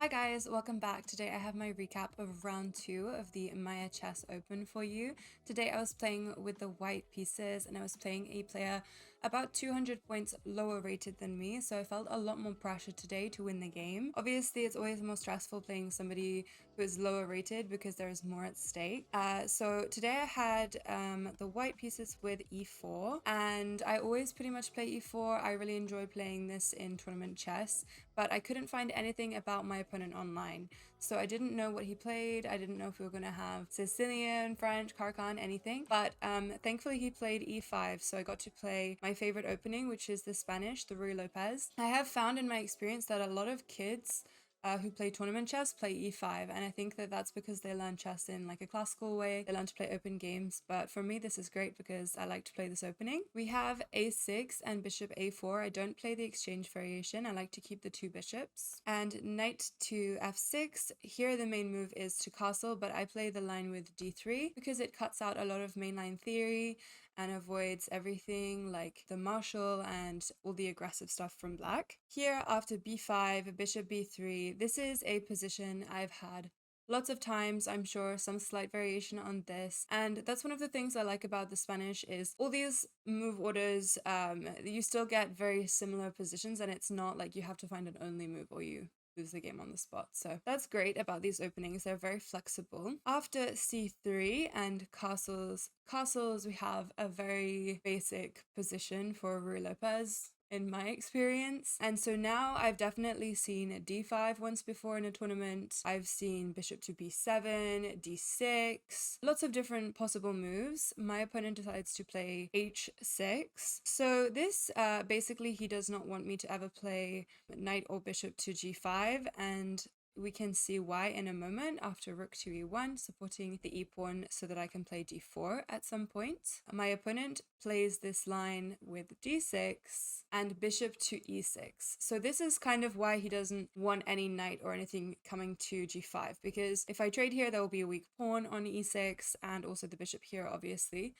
Hi guys, welcome back. Today I have my recap of round 2 of the Maia chess open for you. Today I was playing with the white pieces and I was playing a player about 200 points lower rated than me, so I felt a lot more pressure today to win the game. Obviously it's always more stressful playing somebody who is lower rated because there is more at stake. So today I had the white pieces with e4, and I always pretty much play e4. I really enjoy playing this in tournament chess, but I couldn't find anything about my opponent online. So I didn't know what he played. I didn't know if we were going to have Sicilian, French, Carcan, anything. But thankfully he played e5, so I got to play my favorite opening, which is the Spanish, the Ruy Lopez. I have found in my experience that a lot of kids who play tournament chess play e5, and I think that that's because they learn chess in like a classical way. They learn to play open games, but for me this is great because I like to play this opening. We have a6 and bishop a4. I don't play the exchange variation. I like to keep the two bishops. And knight to f6. Here the main move is to castle, but I play the line with d3 because it cuts out a lot of mainline theory and avoids everything like the marshal and all the aggressive stuff from black. Here after b5, bishop b3, this is a position I've had lots of times, I'm sure, some slight variation on this. And that's one of the things I like about the Spanish is all these move orders, you still get very similar positions, and it's not like you have to find an only move or you lose the game on the spot. So that's great about these openings. They're very flexible. After c3 and castles, we have a very basic position for Ruy Lopez in my experience. And so now I've definitely seen d5 once before in a tournament. I've seen bishop to b7, d6, lots of different possible moves. My opponent decides to play h6. So this basically he does not want me to ever play knight or bishop to g5, and we can see why in a moment after rook to e1, supporting the e-pawn so that I can play d4 at some point. My opponent plays this line with d6 and bishop to e6. So this is kind of why he doesn't want any knight or anything coming to g5, because if I trade here, there will be a weak pawn on e6 and also the bishop here, obviously.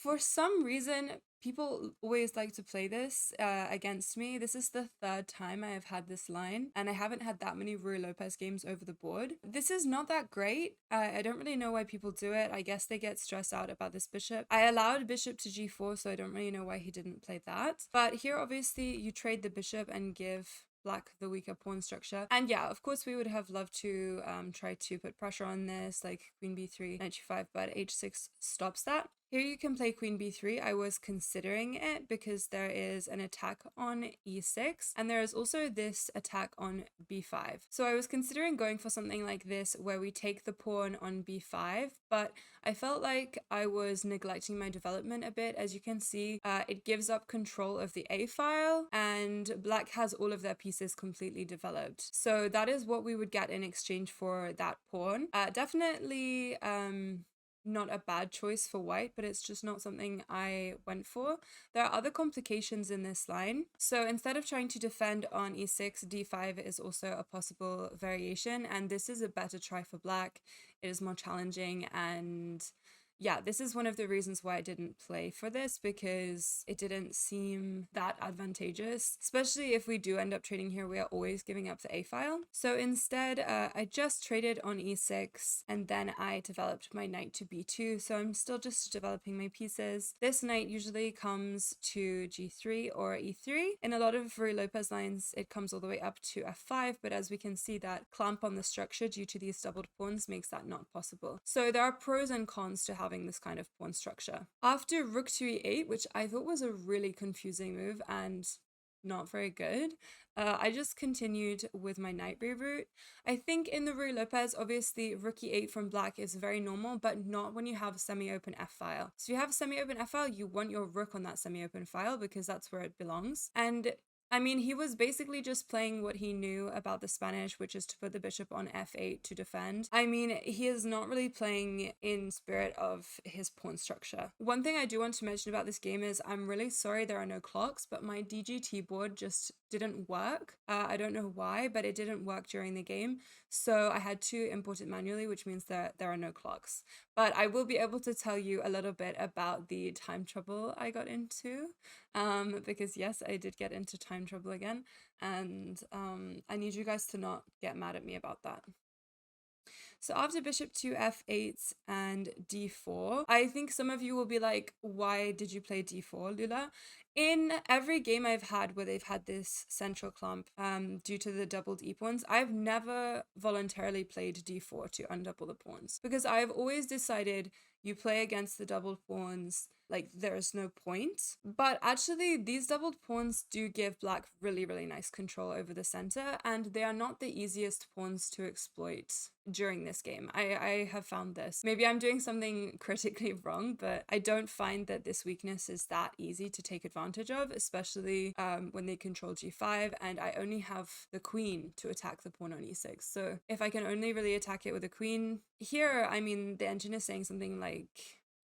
For some reason, people always like to play this against me. This is the third time I have had this line, and I haven't had that many Ruy Lopez games over the board. This is not that great. I don't really know why people do it. I guess they get stressed out about this bishop. I allowed bishop to g4, so I don't really know why he didn't play that. But here, obviously, you trade the bishop and give black the weaker pawn structure. And yeah, of course we would have loved to try to put pressure on this, like queen b3, knight g5, but h6 stops that. Here you can play queen b3. I was considering it because there is an attack on e6 and there is also this attack on b5. So I was considering going for something like this where we take the pawn on b5, but I felt like I was neglecting my development a bit. As you can see, it gives up control of the a file and black has all of their pieces completely developed. So that is what we would get in exchange for that pawn. Definitely not a bad choice for white, but it's just not something I went for. There are other complications in this line. So instead of trying to defend on e6, d5 is also a possible variation, and this is a better try for black. It is more challenging, and yeah, this is one of the reasons why I didn't play for this, because it didn't seem that advantageous, especially if we do end up trading here. We are always giving up the a file. So instead, I just traded on e6 and then I developed my knight to b2. So I'm still just developing my pieces. This knight usually comes to g3 or e3. In a lot of Ruy Lopez lines, it comes all the way up to f5, but as we can see, that clamp on the structure due to these doubled pawns makes that not possible. So there are pros and cons to having this kind of pawn structure. After rook to e8, which I thought was a really confusing move and not very good, I just continued with my knight reroute. I think in the Ruy Lopez, obviously rook e8 from black is very normal, but not when you have a semi-open f-file. So you have a semi-open f-file, you want your rook on that semi-open file because that's where it belongs. And I mean, he was basically just playing what he knew about the Spanish, which is to put the bishop on f8 to defend. I mean, he is not really playing in spirit of his pawn structure. One thing I do want to mention about this game is I'm really sorry there are no clocks, but my DGT board just didn't work. I don't know why, but it didn't work during the game. So I had to import it manually, which means that there are no clocks. But I will be able to tell you a little bit about the time trouble I got into, because yes, I did get into time trouble again, and I need you guys to not get mad at me about that. So after bishop to f8 and d4, I think some of you will be like, why did you play d4, Lula? In every game I've had where they've had this central clump due to the doubled e-pawns, I've never voluntarily played d4 to undouble the pawns, because I've always decided you play against the doubled pawns, like there's no point. But actually these doubled pawns do give black really, really nice control over the center, and they are not the easiest pawns to exploit during this game. I have found this. Maybe I'm doing something critically wrong, but I don't find that this weakness is that easy to take advantage of, especially when they control g5 and I only have the queen to attack the pawn on e6. So if I can only really attack it with a queen here, I mean, the engine is saying something like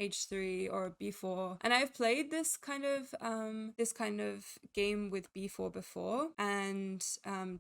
h3 or b4, and I've played this kind of game with b4 before, and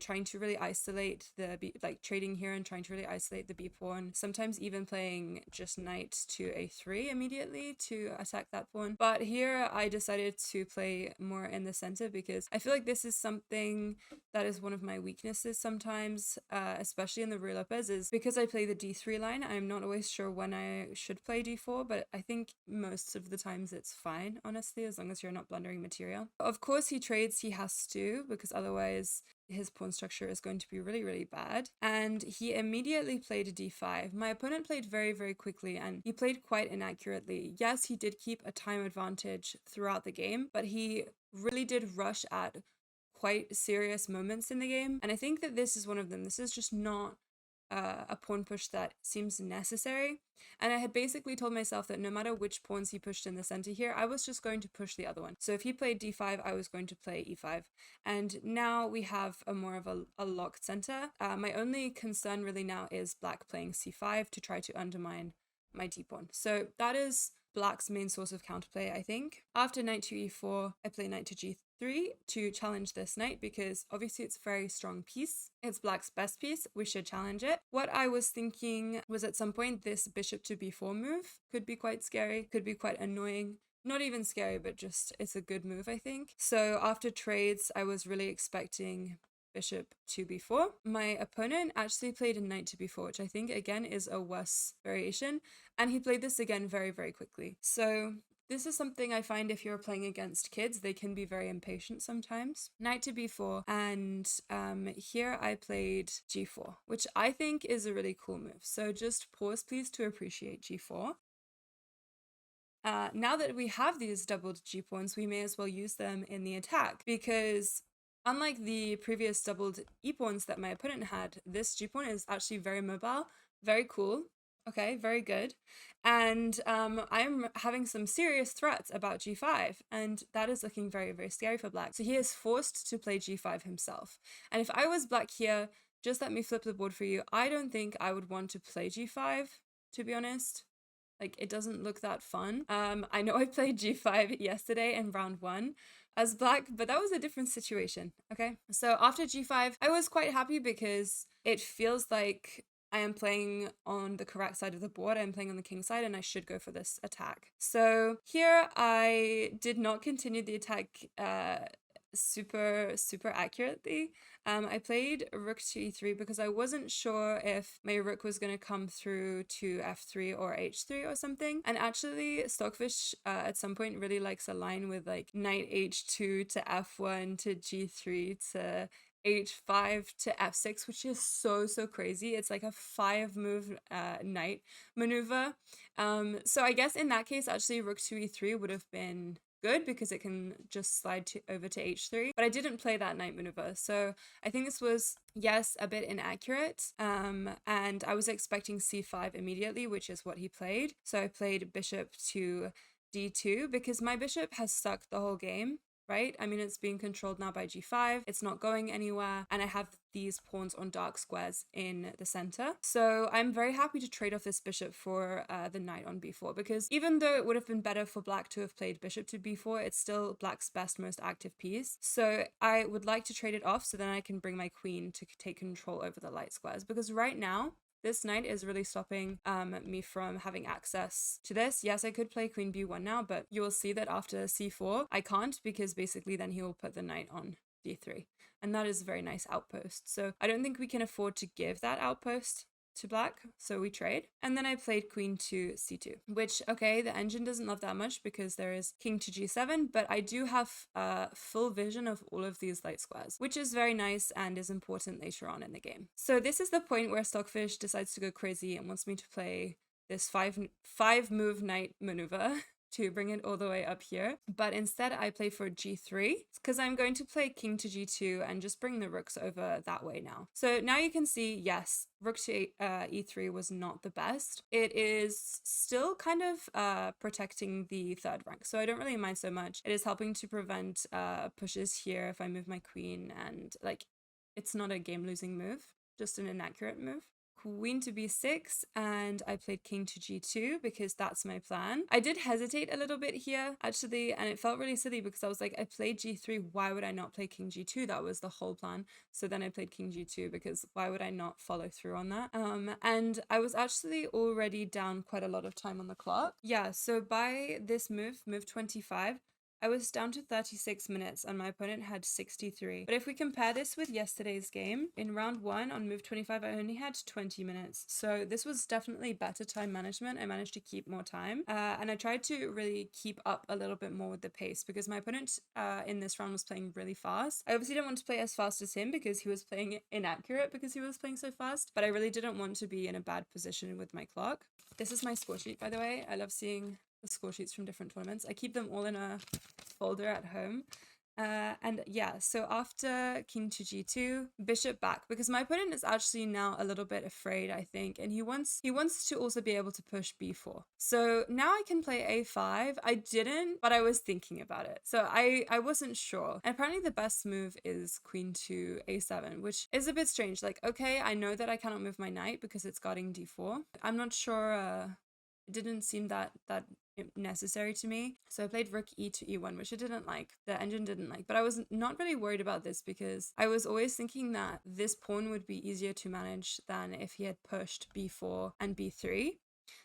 trying to really isolate the like trading here and trying to really isolate the b pawn, sometimes even playing just knight to a3 immediately to attack that pawn. But here I decided to play more in the center because I feel like this is something that is one of my weaknesses sometimes, especially in the Rulapes, is because I play the d3 line, I'm not always sure when I should play d4, but I think most of the times it's fine, honestly, as long as you're not blundering material. Of course, he trades, he has to, because otherwise his pawn structure is going to be really, really bad. And he immediately played a d5. My opponent played very, very quickly, and he played quite inaccurately. Yes, he did keep a time advantage throughout the game, but he really did rush at quite serious moments in the game. And I think that this is one of them. This is just not a pawn push that seems necessary. And I had basically told myself that no matter which pawns he pushed in the center here, I was just going to push the other one. So if he played d5, I was going to play e5. And now we have a more of a locked center. My only concern really now is black playing c5 to try to undermine my d-pawn. So that is black's main source of counterplay, I think. After knight to e4, I play knight to g3 to challenge this knight, because obviously it's a very strong piece. It's black's best piece. We should challenge it. What I was thinking was at some point this bishop to b4 move could be quite scary, could be quite annoying. Not even scary, but just it's a good move, I think. So after trades, I was really expecting bishop to b4. My opponent actually played a knight to b4, which I think again is a worse variation, and he played this again very, very quickly. So this is something I find if you're playing against kids, they can be very impatient sometimes. Knight to b4, and here I played g4, which I think is a really cool move. So just pause please to appreciate g4. Now that we have these doubled g-pawns, we may as well use them in the attack, because unlike the previous doubled e-pawns that my opponent had, this g-pawn is actually very mobile, very cool. Okay, very good. And I'm having some serious threats about g5, and that is looking very, very scary for black. So he is forced to play g5 himself. And if I was black here, just let me flip the board for you, I don't think I would want to play g5, to be honest. Like, it doesn't look that fun. I know I played g5 yesterday in round 1 as black, but that was a different situation, okay? So after g5, I was quite happy because it feels like I am playing on the correct side of the board. I'm playing on the king side, and I should go for this attack. So here I did not continue the attack super accurately. I played rook to e3 because I wasn't sure if my rook was going to come through to f3 or h3 or something. And actually Stockfish at some point really likes a line with like knight h2 to f1 to g3 to h5 to f6, which is so crazy. It's like a 5-move knight maneuver. So I guess in that case actually rook to e3 would have been good because it can just slide over to h3, but I didn't play that knight maneuver. So I think this was, yes, a bit inaccurate, and I was expecting c5 immediately, which is what he played. So I played bishop to d2 because my bishop has stuck the whole game, right? I mean, it's being controlled now by g5. It's not going anywhere. And I have these pawns on dark squares in the center. So I'm very happy to trade off this bishop for the knight on b4, because even though it would have been better for black to have played bishop to b4, it's still black's best, most active piece. So I would like to trade it off so then I can bring my queen to take control over the light squares, because right now, this knight is really stopping me from having access to this. Yes, I could play queen b1 now, but you will see that after c4, I can't, because basically then he will put the knight on d3. And that is a very nice outpost. So I don't think we can afford to give that outpost to black, so we trade. And then I played queen to c2, which, okay, the engine doesn't love that much because there is king to g7, but I do have full vision of all of these light squares, which is very nice and is important later on in the game. So this is the point where Stockfish decides to go crazy and wants me to play this five move knight maneuver to bring it all the way up here. But instead I play for g3 because I'm going to play king to g2 and just bring the rooks over that way now. So now you can see, yes, rook to e3 was not the best. It is still kind of protecting the third rank, so I don't really mind so much. It is helping to prevent pushes here if I move my queen, and like, it's not a game-losing move, just an inaccurate move. Queen to b6, and I played king to g2 because that's my plan. I did hesitate a little bit here actually, and it felt really silly because I was like, I played g3, why would I not play king g2? That was the whole plan. So then I played king g2 because why would I not follow through on that? And I was actually already down quite a lot of time on the clock. Yeah, so by this move 25, I was down to 36 minutes and my opponent had 63. But if we compare this with yesterday's game, in round 1 on move 25, I only had 20 minutes. So this was definitely better time management. I managed to keep more time. And I tried to really keep up a little bit more with the pace because my opponent in this round was playing really fast. I obviously didn't want to play as fast as him because he was playing inaccurate because he was playing so fast. But I really didn't want to be in a bad position with my clock. This is my score sheet, by the way. I love seeing the score sheets from different tournaments. I keep them all in a folder at home. And yeah, so after king to g2, bishop back, because my opponent is actually now a little bit afraid, I think, and he wants to also be able to push b4. So now I can play a5. I didn't, but I was thinking about it. So I wasn't sure. And apparently the best move is queen to a7, which is a bit strange. Like, okay, I know that I cannot move my knight because it's guarding d4. I'm not sure, it didn't seem that necessary to me. So I played rook e to e1, which I didn't like. The engine didn't like. But I was not really worried about this because I was always thinking that this pawn would be easier to manage than if he had pushed b4 and b3.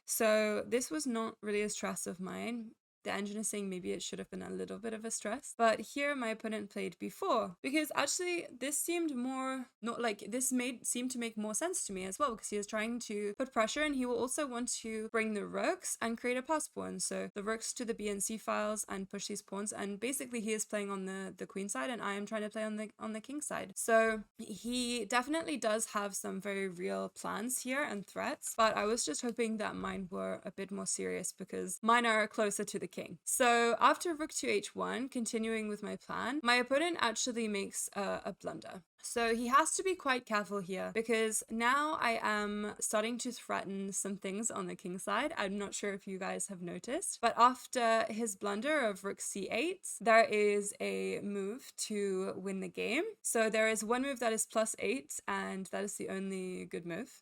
So this was not really a stress of mine. The engine is saying maybe it should have been a little bit of a stress. But here my opponent played b4 because actually this seemed more, not like, this seemed to make more sense to me as well, because he is trying to put pressure and he will also want to bring the rooks and create a pass pawn. So the rooks to the b and c files and push these pawns, and basically he is playing on the queen side and I am trying to play on the king side. So he definitely does have some very real plans here and threats, but I was just hoping that mine were a bit more serious because mine are closer to the king. So after rook to h1, continuing with my plan, my opponent actually makes a blunder. So he has to be quite careful here because now I am starting to threaten some things on the king side. I'm not sure if you guys have noticed, but after his blunder of rook c8, there is a move to win the game. So there is one move that is +8 and that is the only good move.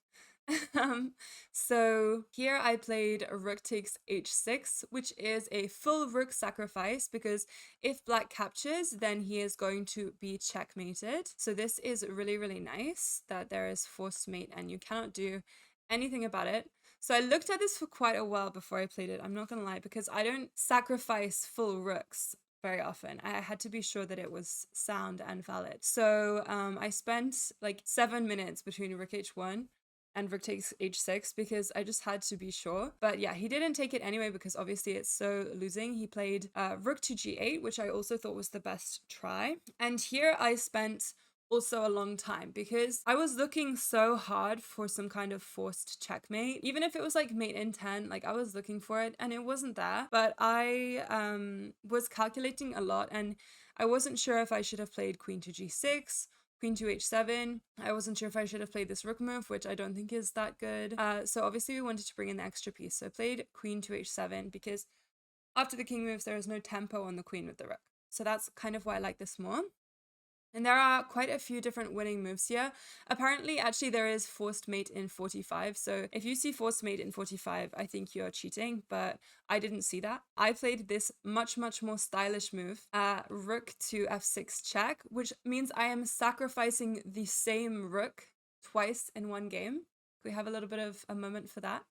So here I played rook takes h6, which is a full rook sacrifice because if black captures, then he is going to be checkmated. So this is really, really nice that there is forced mate and you cannot do anything about it. So I looked at this for quite a while before I played it. I'm not gonna lie, because I don't sacrifice full rooks very often. I had to be sure that it was sound and valid. So I spent like 7 minutes between rook h1 and rook takes h6 because I just had to be sure. But yeah, he didn't take it anyway because obviously it's so losing. He played rook to g8, which I also thought was the best try. And here I spent also a long time because I was looking so hard for some kind of forced checkmate. Even if it was like mate in 10, like I was looking for it and it wasn't there. But I was calculating a lot and I wasn't sure if I should have played queen to g6, queen to h7. I wasn't sure if I should have played this rook move, which I don't think is that good. So obviously we wanted to bring in the extra piece. So I played queen to h7 because after the king moves, there is no tempo on the queen with the rook. So that's kind of why I like this more. And there are quite a few different winning moves here. Apparently, actually, there is forced mate in 45. So if you see forced mate in 45, I think you're cheating, but I didn't see that. I played this much more stylish move, rook to f6 check, which means I am sacrificing the same rook twice in one game. Can we have a little bit of a moment for that?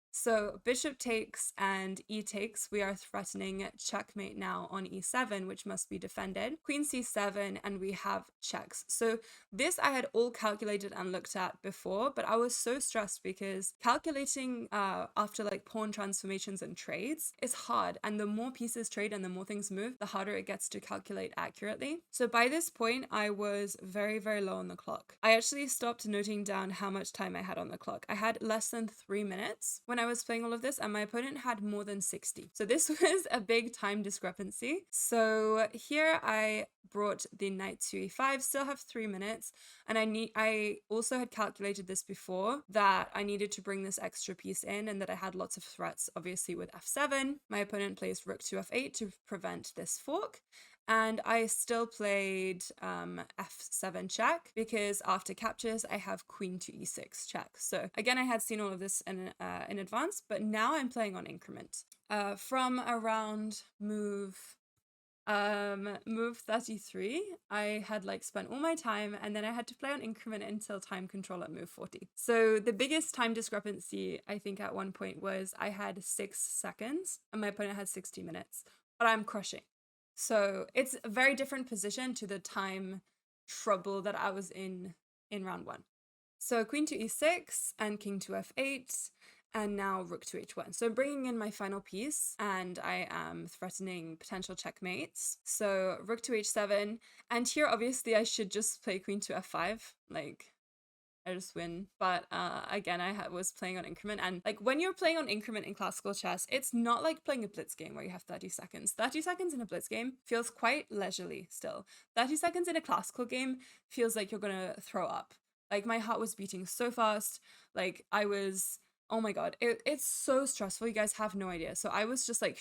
So bishop takes and e takes, we are threatening checkmate now on e7, which must be defended. Queen c7, and we have checks. So this I had all calculated and looked at before, but I was so stressed because calculating after like pawn transformations and trades is hard. And the more pieces trade and the more things move, the harder it gets to calculate accurately. So by this point, I was very low on the clock. I actually stopped noting down how much time I had on the clock. I had less than 3 minutes when I was playing all of this, and my opponent had more than 60. So this was a big time discrepancy. So here I brought the knight to e5, still have 3 minutes, and I also had calculated this before, that I needed to bring this extra piece in and that I had lots of threats, obviously with f7. My opponent plays rook to f8 to prevent this fork. And I still played f7 check because after captures I have queen to e6 check. So again, I had seen all of this in advance, but now I'm playing on increment. From around move 33, I had like spent all my time, and then I had to play on increment until time control at move 40. So the biggest time discrepancy I think at one point was I had 6 seconds and my opponent had 60 minutes, but I'm crushing. So it's a very different position to the time trouble that I was in round 1. So queen to e6 and king to f8, and now rook to h1. So I'm bringing in my final piece, and I am threatening potential checkmates. So rook to h7, and here obviously I should just play queen to f5, like I just win. But again, I was playing on increment, and like when you're playing on increment in classical chess, it's not like playing a blitz game where you have 30 seconds. 30 seconds in a blitz game feels quite leisurely still. 30 seconds in a classical game feels like you're gonna throw up. Like my heart was beating so fast. Like I was, oh my God, it's so stressful. You guys have no idea. So I was just like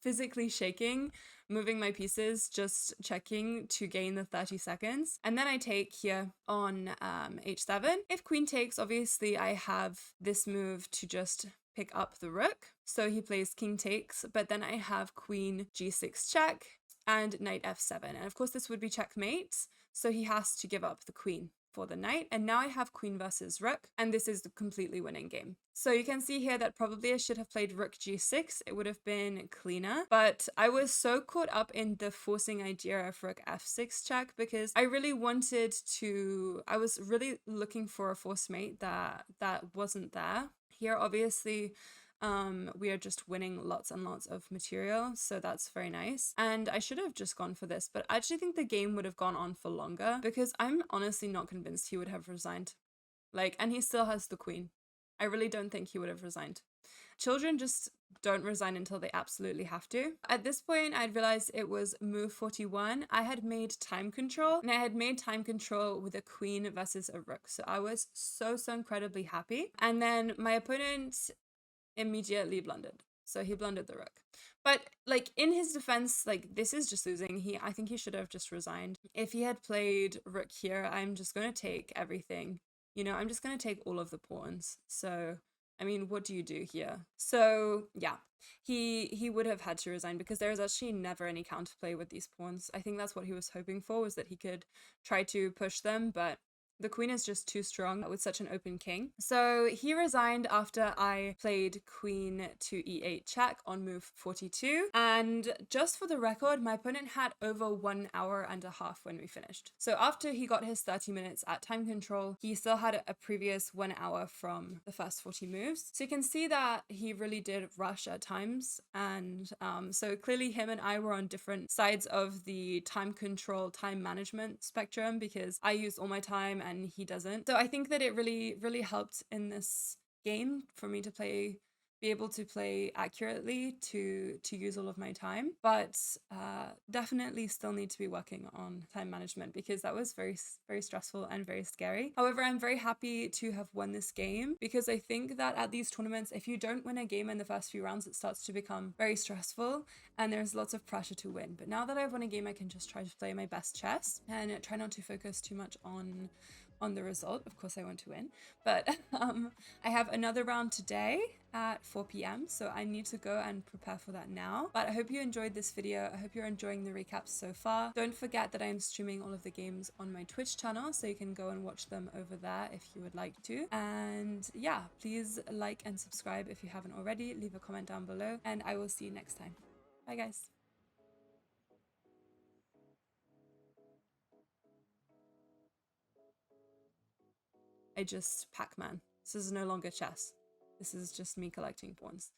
physically shaking, moving my pieces, just checking to gain the 30 seconds. And then I take here on h7. If queen takes, obviously I have this move to just pick up the rook. So he plays king takes, but then I have queen g6 check and knight f7. And of course this would be checkmate. So he has to give up the queen for the knight, and now I have queen versus rook, and this is the completely winning game. So you can see here that probably I should have played rook g6, it would have been cleaner, but I was so caught up in the forcing idea of rook f6 check because I really wanted to, I was really looking for a forced mate that wasn't there. Here obviously we are just winning lots and lots of material, so that's very nice. And I should have just gone for this, but I actually think the game would have gone on for longer because I'm honestly not convinced he would have resigned. Like, and he still has the queen. I really don't think he would have resigned. Children just don't resign until they absolutely have to. At this point, I'd realized it was move 41. I had made time control, and I had made time control with a queen versus a rook. So I was so incredibly happy. And then my opponent immediately blundered. So he blundered the rook. But like in his defense, like this is just losing. I think he should have just resigned. If he had played rook here, I'm just going to take everything. You know, I'm just going to take all of the pawns. So, I mean, what do you do here? So, yeah, he would have had to resign because there is actually never any counterplay with these pawns. I think that's what he was hoping for, was that he could try to push them, but the queen is just too strong with such an open king. So he resigned after I played queen to e8 check on move 42. And just for the record, my opponent had over 1 hour and a half when we finished. So after he got his 30 minutes at time control, he still had a previous 1 hour from the first 40 moves. So you can see that he really did rush at times. And so clearly him and I were on different sides of the time control, time management spectrum, because I used all my time and he doesn't. So I think that it really helped in this game for me to play be able to play accurately to use all of my time, but definitely still need to be working on time management because that was very stressful and very scary. However, I'm very happy to have won this game because I think that at these tournaments, if you don't win a game in the first few rounds, it starts to become very stressful and there's lots of pressure to win. But now that I've won a game, I can just try to play my best chess and try not to focus too much on the result. Of course I want to win, but I have another round today at 4 p.m. so I need to go and prepare for that now. But I hope you enjoyed this video. I hope you're enjoying the recaps so far. Don't forget that I am streaming all of the games on my Twitch channel, so you can go and watch them over there if you would like to. And yeah, please like and subscribe if you haven't already. Leave a comment down below and I will see you next time. Bye guys. I just Pac-Man. This is no longer chess. This is just me collecting pawns.